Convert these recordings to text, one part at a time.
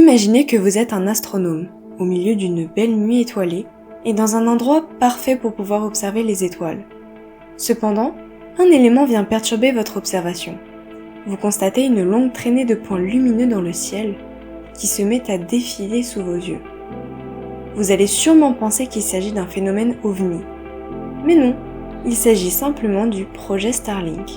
Imaginez que vous êtes un astronome, au milieu d'une belle nuit étoilée, et dans un endroit parfait pour pouvoir observer les étoiles. Cependant, un élément vient perturber votre observation. Vous constatez une longue traînée de points lumineux dans le ciel, qui se met à défiler sous vos yeux. Vous allez sûrement penser qu'il s'agit d'un phénomène OVNI. Mais non, il s'agit simplement du projet Starlink.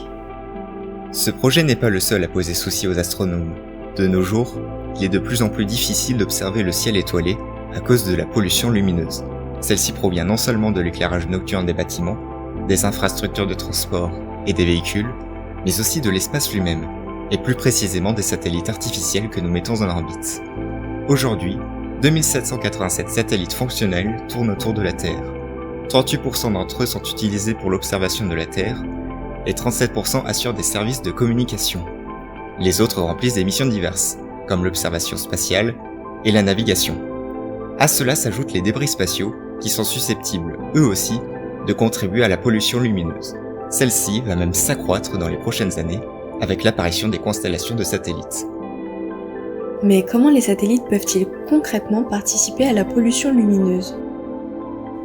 Ce projet n'est pas le seul à poser souci aux astronomes. De nos jours, il est de plus en plus difficile d'observer le ciel étoilé à cause de la pollution lumineuse. Celle-ci provient non seulement de l'éclairage nocturne des bâtiments, des infrastructures de transport et des véhicules, mais aussi de l'espace lui-même, et plus précisément des satellites artificiels que nous mettons en orbite. Aujourd'hui, 2787 satellites fonctionnels tournent autour de la Terre. 38% d'entre eux sont utilisés pour l'observation de la Terre, et 37% assurent des services de communication. Les autres remplissent des missions diverses, comme l'observation spatiale et la navigation. À cela s'ajoutent les débris spatiaux, qui sont susceptibles, eux aussi, de contribuer à la pollution lumineuse. Celle-ci va même s'accroître dans les prochaines années, avec l'apparition des constellations de satellites. Mais comment les satellites peuvent-ils concrètement participer à la pollution lumineuse ?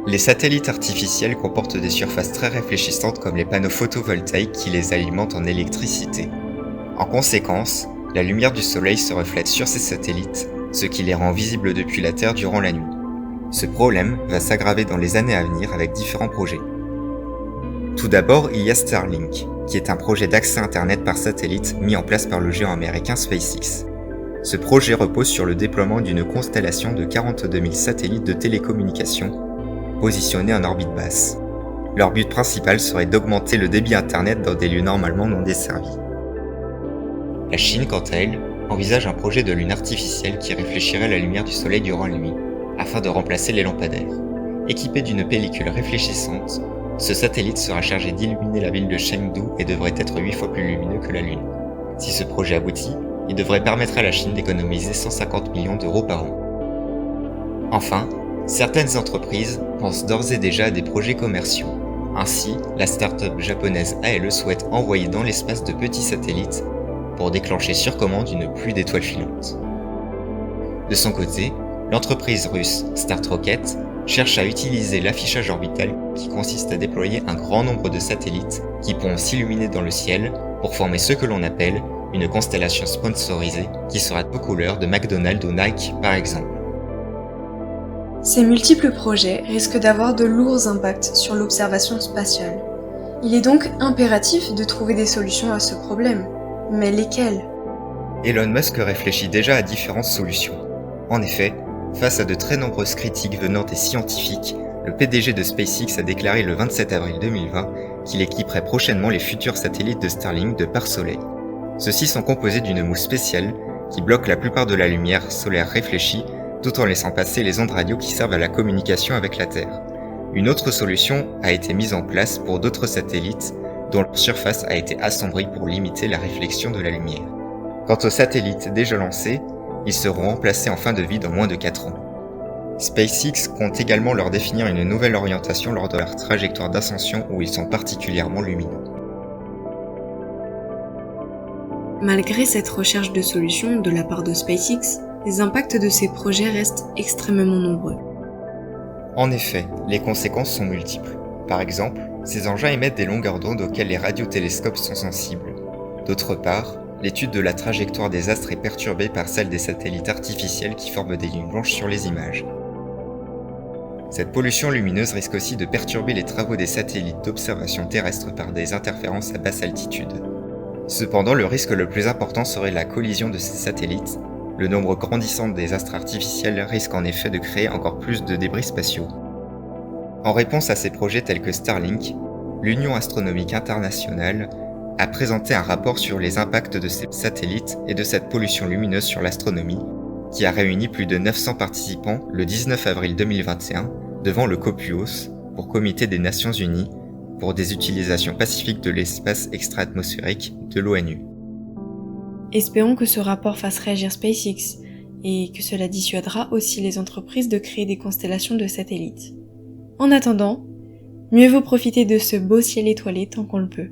Les satellites artificiels comportent des surfaces très réfléchissantes comme les panneaux photovoltaïques qui les alimentent en électricité. En conséquence, la lumière du soleil se reflète sur ces satellites, ce qui les rend visibles depuis la Terre durant la nuit. Ce problème va s'aggraver dans les années à venir avec différents projets. Tout d'abord, il y a Starlink, qui est un projet d'accès Internet par satellite mis en place par le géant américain SpaceX. Ce projet repose sur le déploiement d'une constellation de 42 000 satellites de télécommunications positionnés en orbite basse. Leur but principal serait d'augmenter le débit Internet dans des lieux normalement non desservis. La Chine, quant à elle, envisage un projet de lune artificielle qui réfléchirait la lumière du soleil durant la nuit, afin de remplacer les lampadaires. Équipé d'une pellicule réfléchissante, ce satellite sera chargé d'illuminer la ville de Chengdu et devrait être 8 fois plus lumineux que la Lune. Si ce projet aboutit, il devrait permettre à la Chine d'économiser 150 millions d'euros par an. Enfin, certaines entreprises pensent d'ores et déjà à des projets commerciaux. Ainsi, la start-up japonaise ALE souhaite envoyer dans l'espace de petits satellites pour déclencher sur commande une pluie d'étoiles filantes. De son côté, l'entreprise russe StartRocket cherche à utiliser l'affichage orbital qui consiste à déployer un grand nombre de satellites qui pourront s'illuminer dans le ciel pour former ce que l'on appelle une constellation sponsorisée qui sera aux couleurs de McDonald's ou Nike par exemple. Ces multiples projets risquent d'avoir de lourds impacts sur l'observation spatiale. Il est donc impératif de trouver des solutions à ce problème. Mais lesquelles ? Elon Musk réfléchit déjà à différentes solutions. En effet, face à de très nombreuses critiques venant des scientifiques, le PDG de SpaceX a déclaré le 27 avril 2020 qu'il équiperait prochainement les futurs satellites de Starlink de pare-soleil. Ceux-ci sont composés d'une mousse spéciale qui bloque la plupart de la lumière solaire réfléchie tout en laissant passer les ondes radio qui servent à la communication avec la Terre. Une autre solution a été mise en place pour d'autres satellites dont leur surface a été assombrie pour limiter la réflexion de la lumière. Quant aux satellites déjà lancés, ils seront remplacés en fin de vie dans moins de 4 ans. SpaceX compte également leur définir une nouvelle orientation lors de leur trajectoire d'ascension où ils sont particulièrement lumineux. Malgré cette recherche de solutions de la part de SpaceX, les impacts de ces projets restent extrêmement nombreux. En effet, les conséquences sont multiples. Par exemple, ces engins émettent des longueurs d'onde auxquelles les radiotélescopes sont sensibles. D'autre part, l'étude de la trajectoire des astres est perturbée par celle des satellites artificiels qui forment des lignes blanches sur les images. Cette pollution lumineuse risque aussi de perturber les travaux des satellites d'observation terrestre par des interférences à basse altitude. Cependant, le risque le plus important serait la collision de ces satellites. Le nombre grandissant des astres artificiels risque en effet de créer encore plus de débris spatiaux. En réponse à ces projets tels que Starlink, l'Union astronomique internationale a présenté un rapport sur les impacts de ces satellites et de cette pollution lumineuse sur l'astronomie, qui a réuni plus de 900 participants le 19 avril 2021 devant le COPUOS, pour Comité des Nations Unies, pour des utilisations pacifiques de l'espace extra-atmosphérique de l'ONU. Espérons que ce rapport fasse réagir SpaceX et que cela dissuadera aussi les entreprises de créer des constellations de satellites. En attendant, mieux vaut profiter de ce beau ciel étoilé tant qu'on le peut.